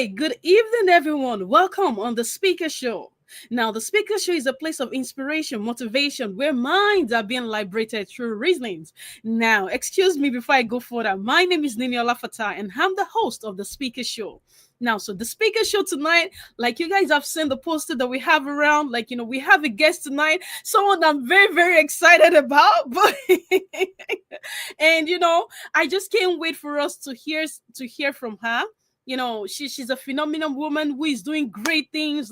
right, good evening, everyone. Welcome on the Speaker Show. Now, the Speaker Show is a place of inspiration, motivation, where minds are being liberated through reasonings. Now, excuse me before I go further. My name is Nini Olafata, and I'm the host of the Speaker Show. Now, so the Speaker Show tonight, like you guys have seen the poster that we have around, we have a guest tonight, someone I'm very, very excited about. But and I just can't wait for us to hear from her. She's a phenomenal woman who is doing great things.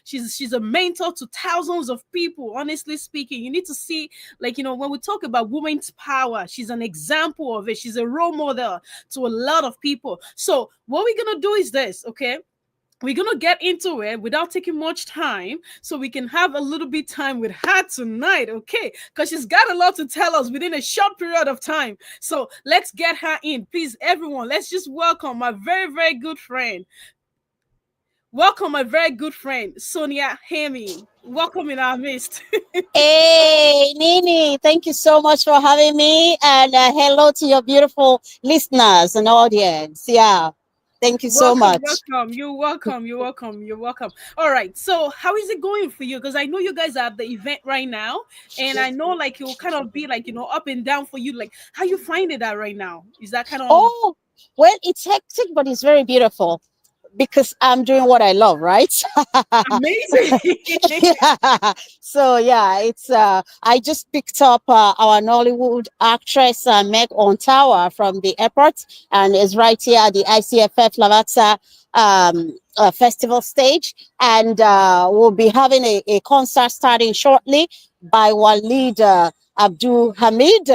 She's a mentor to thousands of people. Honestly speaking, you need to see, when we talk about women's power, she's an example of it. She's a role model to a lot of people. So what we're gonna do is this, okay? We're gonna get into it without taking much time, so we can have a little bit time with her tonight, okay? Because she's got a lot to tell us within a short period of time. So let's get her in, please, everyone. Let's just welcome my very, very good friend. Welcome my very good friend, Sonia Hemi. Welcome in our midst. Hey, Nini, thank you so much for having me. And hello to your beautiful listeners and audience. Yeah, thank you so Welcome, much. welcome. You're welcome. You're welcome. You're welcome. All right. So, how is it going for you? Because I know you guys are at the event right now, and I know it will kind of be up and down for you. Like, how you finding that right now? Is that kind of Oh, well, it's hectic, but it's very beautiful because I'm doing what I love, right? amazing? Yeah. So yeah, it's I just picked up our Nollywood actress Meg Ontawa from the airport, and is right here at the ICFF Lavazza festival stage, and we'll be having a concert starting shortly by Walid Abdul Hamid,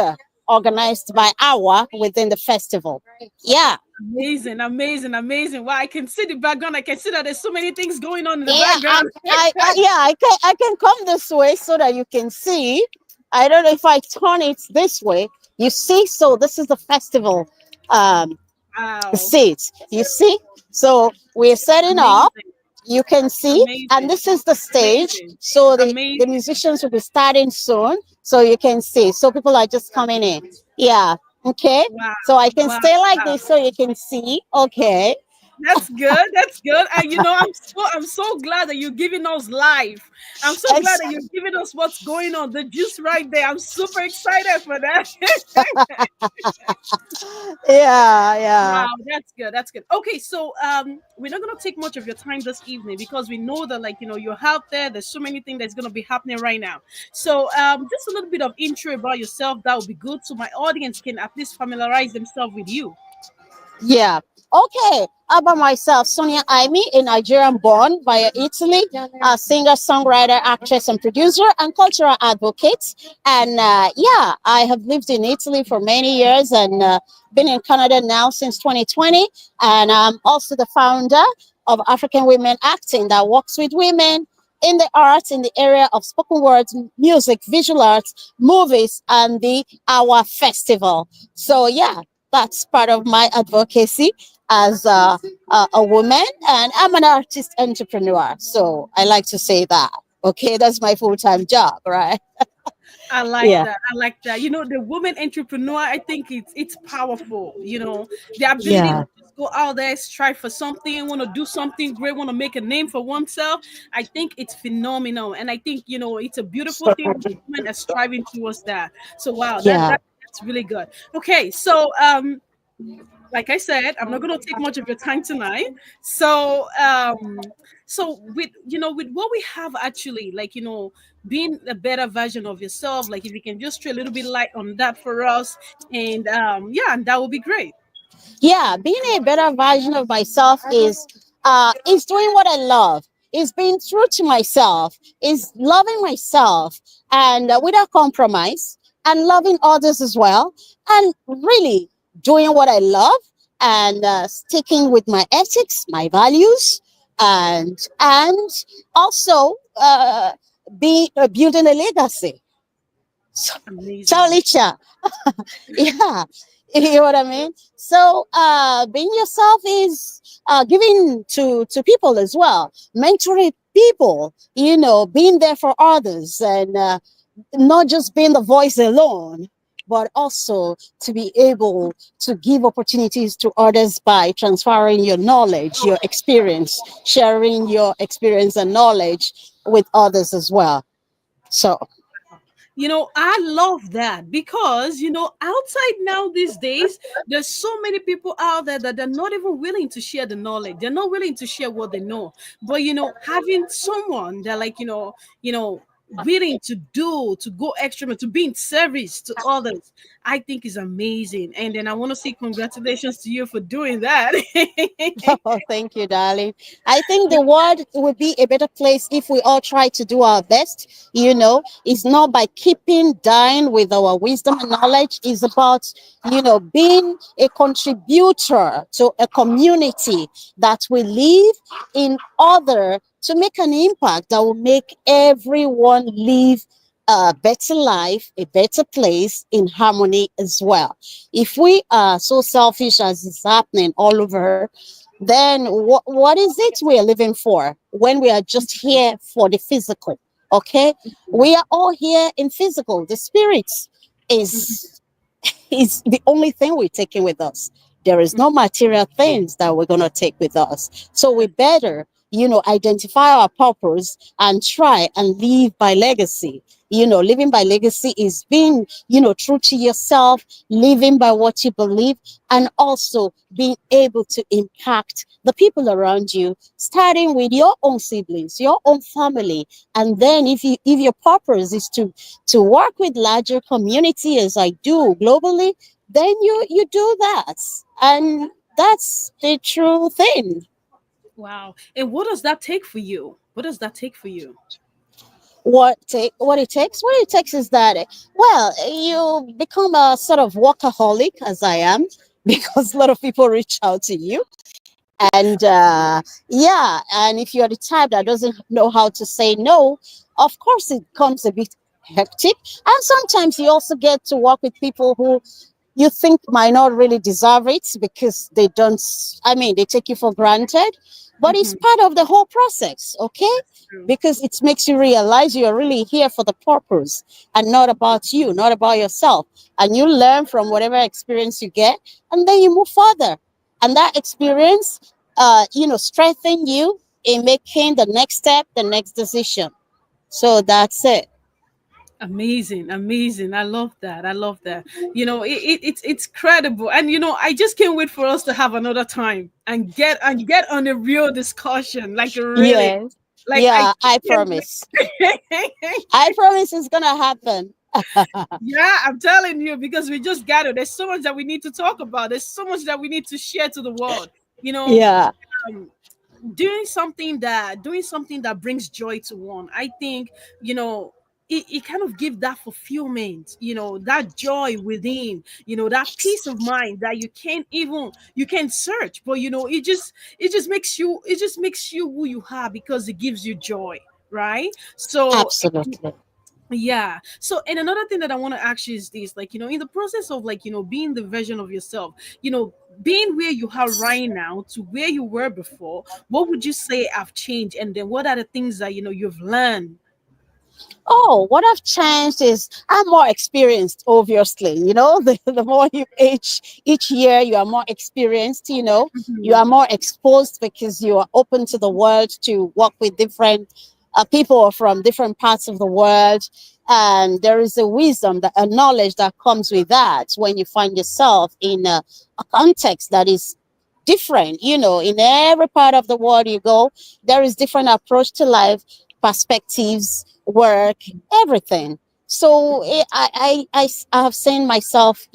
organized by AWA within the festival. Yeah. Amazing, amazing, amazing. Wow, I can see the background. I can see that there's so many things going on in the Yeah, background. I can come this way so that you can see. I don't know if I turn it this way. You see, so this is the festival um Wow, seats. You see, so we're setting up. amazing, You can see, and amazing, this is the stage. amazing, So the amazing. musicians will be starting soon. So you can see. So people are just coming in. Yeah. Okay. Wow, So I can wow, stay like wow. this so you can see. Okay. That's good. That's good. And I'm so glad that you're giving us life. I'm so glad that you're giving us what's going on. The juice right there. I'm super excited for that. Yeah. Wow, Yeah. that's good. That's good. Okay, so we're not gonna take much of your time this evening because we know that you're out there. There's so many things that's gonna be happening right now. So just a little bit of intro about yourself that would be good, so my audience can at least familiarize themselves with you. Yeah. Okay. About myself, Sonia Aimi, a Nigerian born via Italy, a singer, songwriter, actress, and producer, and cultural advocate. And yeah, I have lived in Italy for many years and been in Canada now since 2020. And I'm also the founder of African Women Acting that works with women in the arts in the area of spoken words, music, visual arts, movies, and the Our Festival. So yeah, that's part of my advocacy as a woman, and I'm an artist entrepreneur. So I like to say that. Okay, that's my full time job, right? I like Yeah, that. I like that. The woman entrepreneur, I think it's powerful. The ability to yeah, just go out there, strive for something, want to do something great, want to make a name for oneself. I think it's phenomenal. And I think, it's a beautiful thing when women are striving towards that. So wow, yeah. that's really good. Okay, so like I said, I'm not going to take much of your time tonight. So, with what we have actually, being a better version of yourself, like if you can just throw a little bit light on that for us, and yeah, and that would be great. Yeah, being a better version of myself is doing what I love. Is being true to myself. Is loving myself and without compromise, and loving others as well. And really doing what I love and sticking with my ethics, my values, and also be building a legacy. So, Amazing. Charlie Cha. Yeah, you know what I mean. So being yourself is giving to people as well, mentoring people, being there for others, and not just being the voice alone. but also to be able to give opportunities to others by transferring your knowledge, your experience, sharing your experience and knowledge with others as well. So, I love that because, outside now these days, there's so many people out there that they're not even willing to share the knowledge. They're not willing to share what they know. But, having someone that like, willing to go extra, to be in service to others, I think is amazing. And then I want to say congratulations to you for doing that. oh, thank you, darling. I think the world would be a better place if we all try to do our best. It's not by keeping dying with our wisdom and knowledge. It's about, being a contributor to a community that will live in order to make an impact that will make everyone live a better life, a better place in harmony as well. If we are so selfish as is happening all over, then what is it we are living for when we are just here for the physical? Okay, we are all here in physical. The spirits is is the only thing we're taking with us. There is no material things that we're going to take with us. So we better, identify our purpose and try and live by legacy. Living by legacy is being, true to yourself, living by what you believe, and also being able to impact the people around you, starting with your own siblings, your own family. And then if your purpose is to work with larger community as I do globally, then you do that. And that's the true thing. Wow. And what does that take for you? What does that take for you? What it takes is that, well, you become a sort of workaholic, as I am, because a lot of people reach out to you. And yeah, and if you're the type that doesn't know how to say no, of course it comes a bit hectic. And sometimes you also get to work with people who you think might not really deserve it because they don't, I mean, they take you for granted, but it's Mhm. part of the whole process, okay? True. Because it makes you realize you're really here for the purpose and not about you, not about yourself. And you learn from whatever experience you get, and then you move further. And that experience, strengthen you in making the next step, the next decision. So that's it. Amazing, amazing. I love that. I love that. It's credible. And I just can't wait for us to have another time and get on a real discussion. Like really. Yes. Like I Yeah, I can't promise. wait. I promise it's gonna happen. Yeah, I'm telling you, because we just got it. There's so much that we need to talk about. There's so much that we need to share to the world. You know, Yeah, um, doing something that brings joy to one, I think, it kind of gives that fulfillment, that joy within, that peace of mind that you can search, but it just makes you who you are because it gives you joy, right? So absolutely. yeah. So, and another thing that I want to ask you is this, like, in the process of, like, being the version of yourself, being where you are right now to where you were before, what would you say have changed? And then what are the things that, you've learned? Oh, what I've changed is I'm more experienced, obviously. The more you age, each year you are more experienced, you are Mhm. more exposed because you are open to the world to work with different people from different parts of the world. And there is a wisdom, a knowledge that comes with that when you find yourself in a context that is different. In every part of the world you go, there is different approach to life, perspectives, work, everything. So I have seen myself,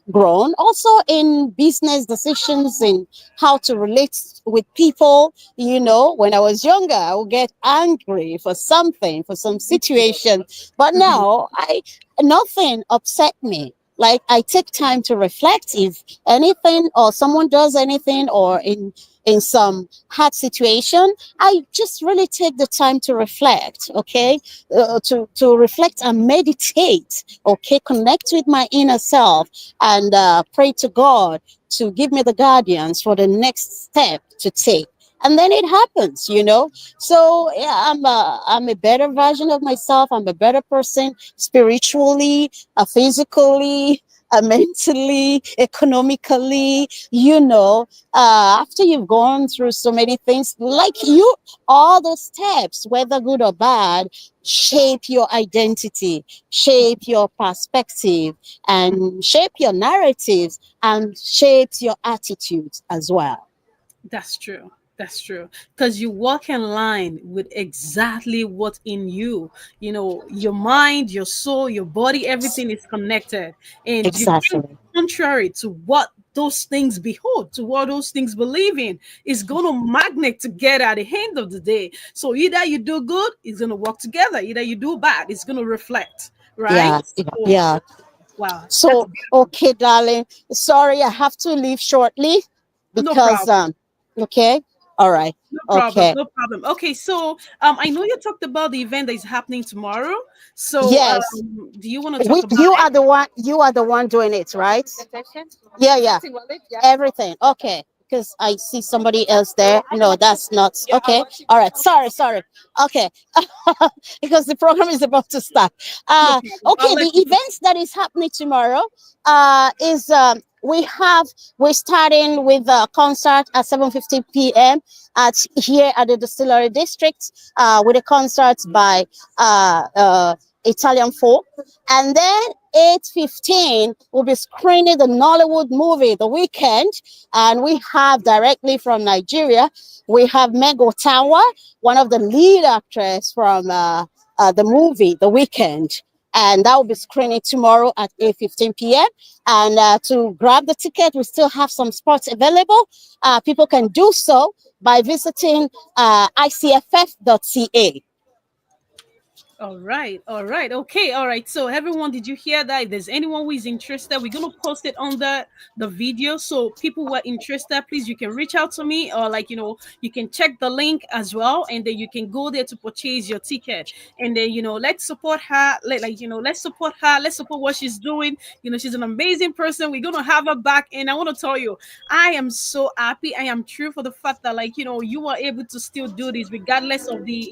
grown also in business decisions, in how to relate with people. When I was younger, I would get angry for something, for some situation, but Mhm. now I nothing upset me. Like, I take time to reflect if anything or someone does anything, or in some hard situation, I just really take the time to reflect, okay? To reflect and meditate, okay? Connect with my inner self and pray to God to give me the guardians for the next step to take. and then it happens, you know. So yeah, I'm a better version of myself. I'm a better person spiritually, physically, mentally, economically, you know. After you've gone through so many things, like you, all those steps, whether good or bad, shape your identity, shape your perspective, and shape your narratives, and shapes your attitudes as well. That's true. That's true. Because you walk in line with exactly what's in you. You know, your mind, your soul, your body, everything is connected. And you think Exactly. contrary to what those things behold, to what those things believe in, is going to magnet together at the end of the day. So either you do good, it's going to work together. Either you do bad, it's going to reflect. Right? Yeah, yeah, So, yeah. wow. That's So, okay, darling. Sorry, I have to leave shortly no because problem. okay, all right, No problem, okay. no problem. Okay, so I know you talked about the event that is happening tomorrow. So Yes, do you want to talk about you it? are the one. You are the one doing it, right? Yeah, yeah. Everything. Okay. Because I see somebody else there. No, that's not okay. All right. Sorry, sorry. Okay. Because the program is about to start. No problem. I'll Okay, let the you know. events that is happening tomorrow is we're starting with a concert at 7:15 p.m. at here at the Distillery District with a concert by Italian folk, and then 8:15 we'll be screening the Nollywood movie The Weekend, and we have directly from Nigeria, we have Mego Tawa, one of the lead actors from the movie The Weekend. And that will be screening tomorrow at 8:15 p.m. And to grab the ticket, we still have some spots available. People can do so by visiting icff.ca. All right, okay, all right. So everyone, did you hear that? If there's anyone who is interested, we're gonna post it on the video. So people who are interested, please, you can reach out to me, or like you can check the link as well, and then you can go there to purchase your ticket. And then let's support her. Let's support her. Let's support what she's doing. She's an amazing person. We're gonna have her back, and I want to tell you, I am so happy. I am true for the fact that you are able to still do this regardless of the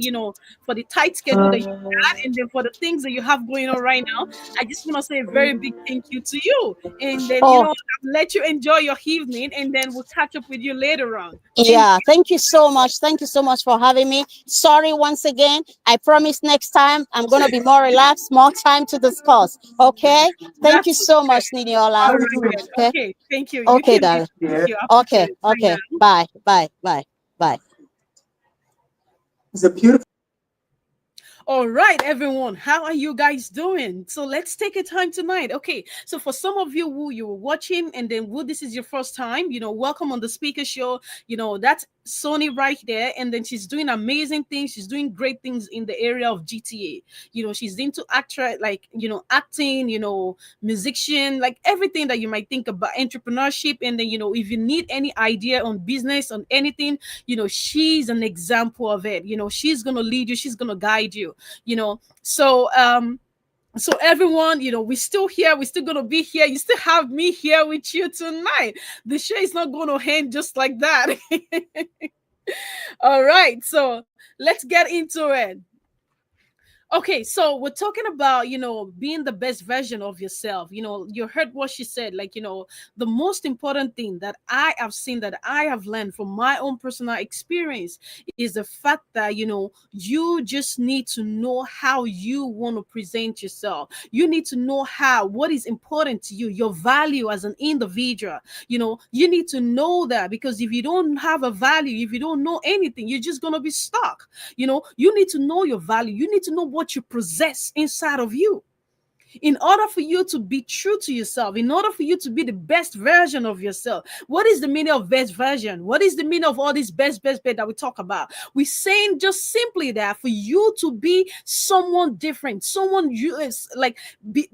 for the tight schedule that you had, and then for the things that you have going on right now. I just want to say a very big thank you to you. And then, Oh, I'll let you enjoy your evening, and then we'll catch up with you later on. Thank yeah, thank you so much. Thank you so much for having me. Sorry once again. I promise next time I'm going to be more relaxed, more time to discuss. Okay? you. Thank you That's so okay. much, Niniola. All right, then. Okay? Okay. Thank you. You Okay, too, dear. darling. Thank you. I Okay, appreciate it. Bye okay. now. Bye, bye, bye, bye. All right, everyone. How are you guys doing? So let's take a time tonight. Okay. So for some of you who you were watching, and then who this is your first time, welcome on the speaker show. That's Sony right there. And then she's doing amazing things. She's doing great things in the area of GTA. She's into actor, like, acting, musician, like everything that you might think about entrepreneurship. And then, if you need any idea on business, on anything, she's an example of it. She's gonna lead you, she's gonna guide you. So everyone, we're still here, we're still gonna be here. You still have me here with you tonight. The show is not gonna end just like that. All right, so let's get into it. Okay, so we're talking about, being the best version of yourself. You heard what she said. Like, the most important thing that I have seen, that I have learned from my own personal experience, is the fact that, you just need to know how you want to present yourself. You need to know what is important to you, your value as an individual. You need to know that, because if you don't have a value, if you don't know anything, you're just going to be stuck. You need to know your value. You need to know what you possess inside of you, in order for you to be true to yourself, in order for you to be the best version of yourself. What is the meaning of best version? What is the meaning of all this best that we talk about? We're saying just simply that for you to be someone different, someone you is like be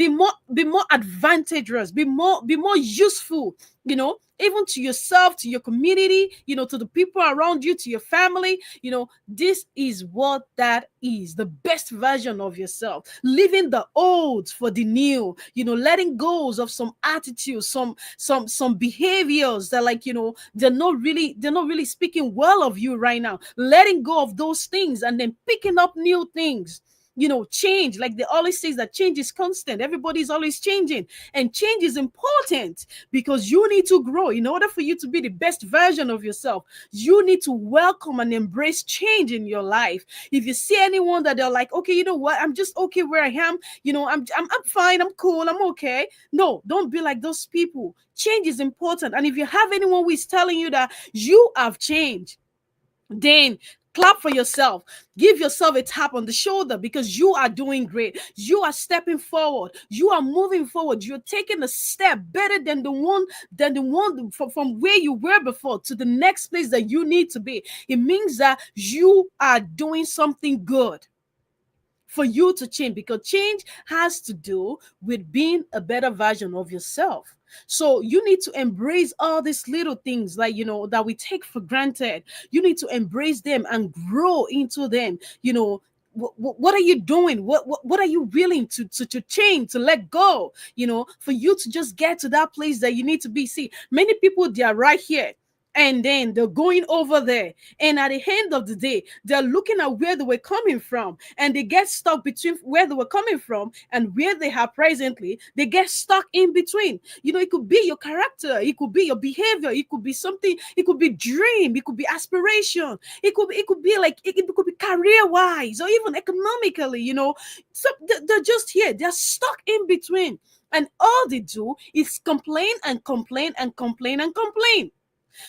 more advantageous, be more useful Even to yourself, to your community, to the people around you, to your family. This is what that is, the best version of yourself, leaving the old for the new, letting go of some attitudes, some behaviors that, like, they're not really speaking well of you right now, letting go of those things and then picking up new things. Change, like they always say, that change is constant. Everybody's always changing, and change is important because you need to grow. In order for you to be the best version of yourself, you need to welcome and embrace change in your life. If you see anyone that they're like, okay, you know what, I'm just okay where I am, I'm fine, I'm cool, I'm okay. No, don't be like those people. Change is important. And if you have anyone who is telling you that you have changed, then clap for yourself. Give yourself a tap on the shoulder, because you are doing great. You are stepping forward. You are moving forward. You're taking a step better than the one from where you were before to the next place that you need to be. It means that you are doing something good for you to change, because change has to do with being a better version of yourself. So you need to embrace all these little things, like, that we take for granted. You need to embrace them and grow into them. What are you doing? What are you willing to change, to let go, for you to just get to that place that you need to be? See, many people, they are right here, and then they're going over there, and at the end of the day, they're looking at where they were coming from, and they get stuck between where they were coming from and where they are presently. They get stuck in between. It could be your character, it could be your behavior, it could be something, it could be dream, it could be aspiration, it could be like, it could be career wise, or even economically. So they're just here, they're stuck in between, and all they do is complain and complain and complain and complain.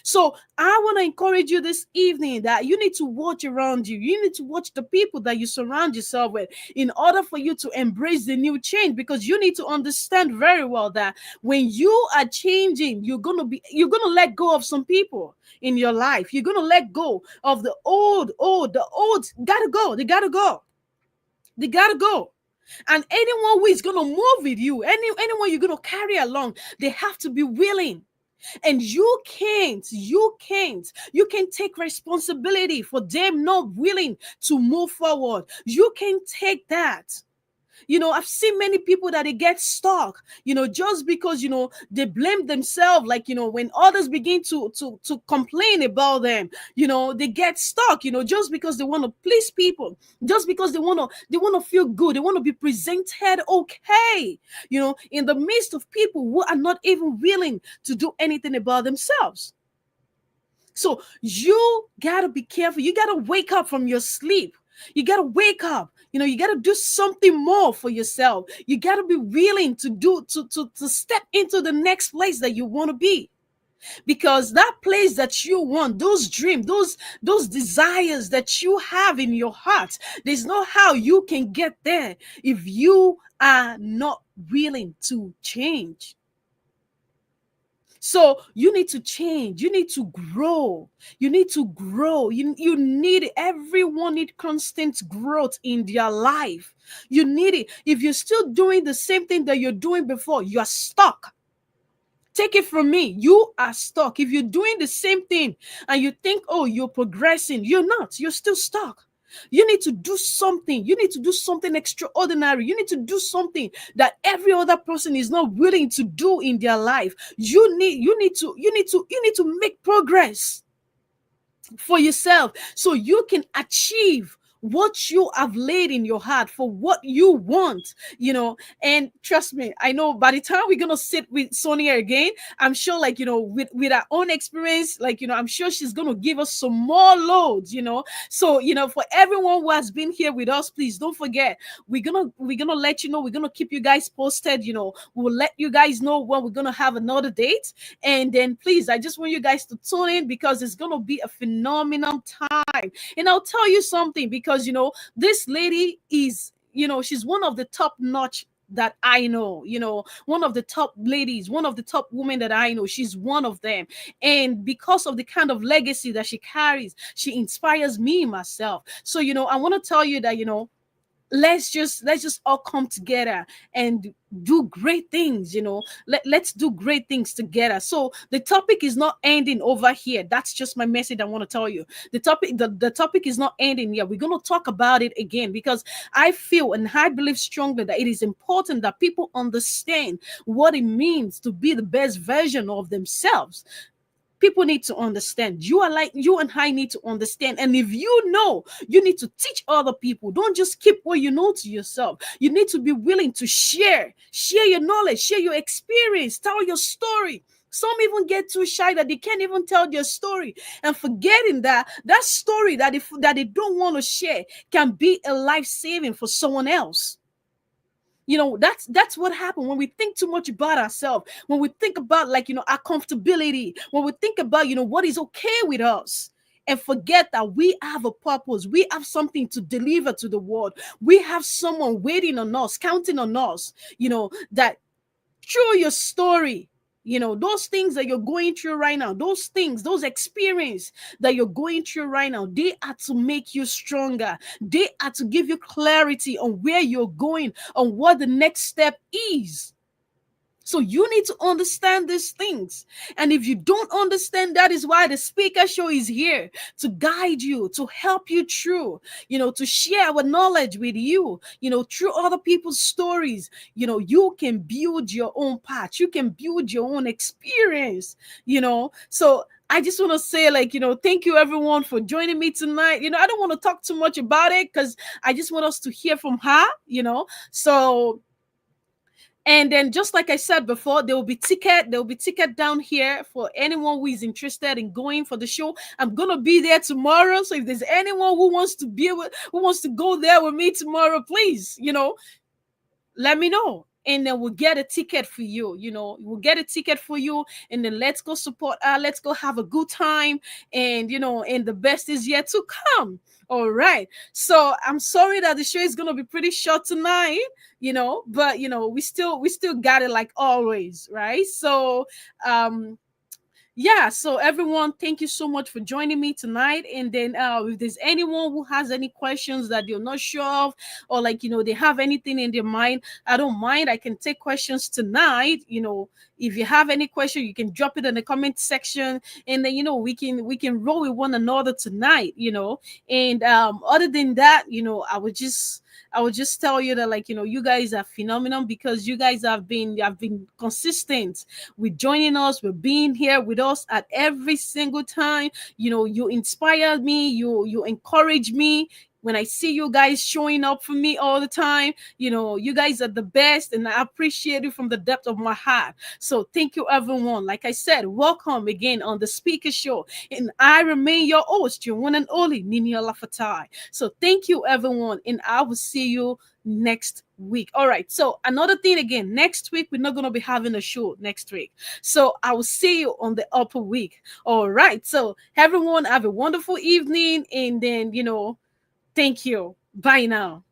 So I want to encourage you this evening that you need to watch around you. You need to watch the people that you surround yourself with in order for you to embrace the new change, because you need to understand very well that when you are changing, you're going to let go of some people in your life. You're going to let go of the old, gotta go. They gotta go. They gotta go. And anyone who is going to move with you, anyone you're going to carry along, they have to be willing. And you can't take responsibility for them not willing to move forward. You can take that. I've seen many people that they get stuck, just because, they blame themselves. Like, when others begin to complain about them, they get stuck, just because they want to please people, just because they want to feel good. They want to be presented okay, in the midst of people who are not even willing to do anything about themselves. So you got to be careful. You got to wake up from your sleep. You got to wake up. You got to do something more for yourself. You got to be willing to step into the next place that you want to be. Because that place that you want, those dreams, those desires that you have in your heart, there's no how you can get there if you are not willing to change. So you need to change. You need to grow. You need to grow. Everyone need constant growth in their life. You need it. If you're still doing the same thing that you're doing before, you're stuck. Take it from me. You are stuck. If you're doing the same thing and you think, oh, you're progressing, you're not. You're still stuck. You need to do something. You need to do something extraordinary. You need to do something that every other person is not willing to do in their life. You need to make progress for yourself so you can achieve what you have laid in your heart for what you want, and trust me, I know by the time we're gonna sit with Sonia again, I'm sure, like, with our own experience, like, I'm sure she's gonna give us some more loads, so, for everyone who has been here with us, please don't forget, we're gonna let you know, we're gonna keep you guys posted, we'll let you guys know when we're gonna have another date. And then please, I just want you guys to tune in, because it's gonna be a phenomenal time. And I'll tell you something, because this lady is, she's one of the top notch that I know, one of the top ladies, one of the top women that I know. She's one of them. And because of the kind of legacy that she carries, she inspires me myself. So, I want to tell you that, let's just all come together and do great things. Let's do great things together. So the topic is not ending over here. That's just my message I want to tell you. The topic is not ending here. We're going to talk about it again, because I feel and I believe strongly that it is important that people understand what it means to be the best version of themselves. People need to understand. You and I need to understand. And if you know, you need to teach other people. Don't just keep what you know to yourself. You need to be willing to share your knowledge, share your experience, tell your story. Some even get too shy that they can't even tell their story, and forgetting that that story that they don't want to share can be a life saving for someone else. That's what happened when we think too much about ourselves, when we think about, like, our comfortability, when we think about, what is okay with us, and forget that we have a purpose, we have something to deliver to the world, we have someone waiting on us, counting on us, that through your story, those things that you're going through right now, those things, those experiences that you're going through right now, they are to make you stronger. They are to give you clarity on where you're going, on what the next step is. So you need to understand these things. And if you don't understand, that is why the Speaker Show is here, to guide you, to help you through, to share our knowledge with you, through other people's stories. You can build your own path. You can build your own experience, So I just want to say, thank you everyone for joining me tonight. I don't want to talk too much about it because I just want us to hear from her, So, and then, just like I said before, there will be ticket down here for anyone who is interested in going for the show. I'm gonna be there tomorrow. So if there's anyone who wants to go there with me tomorrow, please, let me know. And then we'll get a ticket for you. We'll get a ticket for you, and then let's go support her. Let's go have a good time. And and the best is yet to come. All right. So I'm sorry that the show is gonna be pretty short tonight, but we still got it, like always, right? So yeah, so everyone, thank you so much for joining me tonight. And then if there's anyone who has any questions that you're not sure of, or they have anything in their mind, I don't mind, I can take questions tonight. If you have any question, you can drop it in the comment section, and then we can roll with one another tonight. And other than that, I would just tell you that, you guys are phenomenal, because you guys have been consistent with joining us, with being here with us at every single time. You inspire me, you encourage me. When I see you guys showing up for me all the time, you guys are the best, and I appreciate it from the depth of my heart. So thank you, everyone. Like I said, welcome again on the Speaker Show, and I remain your host, your one and only Nini Lafatai. So thank you, everyone, and I will see you next week. All right. So another thing again, next week we're not going to be having a show next week. So I will see you on the upper week. All right. So everyone, have a wonderful evening, and then thank you. Bye now.